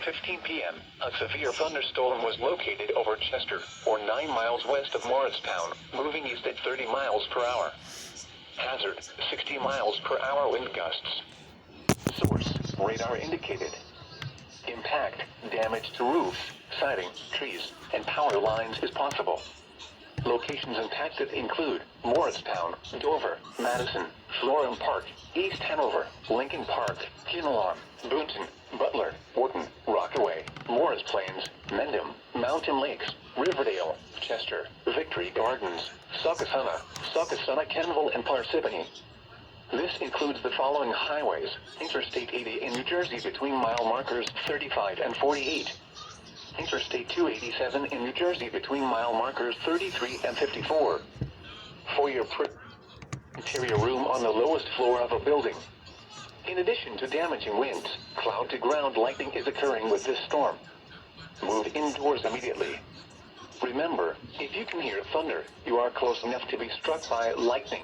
4:15 p.m., a severe thunderstorm was located over Chester, or 9 miles west of Morristown, moving east at 30 miles per hour. Hazard, 60 miles per hour wind gusts. Source, radar indicated. Impact, damage to roofs, siding, trees, and power lines is possible. Locations impacted include Morristown, Dover, Madison, Florham Park, East Hanover, Lincoln Park, Kinnelon, Boonton, Butler, Wharton, Rockaway, Morris Plains, Mendham, Mountain Lakes, Riverdale, Chester, Victory Gardens, Sockasuna, Kenville, and Parsippany. This includes the following highways: Interstate 80 in New Jersey between mile markers 35 and 48. Interstate 287 in New Jersey between mile markers 33 and 54. For your interior room on the lowest floor of a building. In addition to damaging winds, cloud-to-ground lightning is occurring with this storm. Move indoors immediately. Remember, if you can hear thunder, you are close enough to be struck by lightning.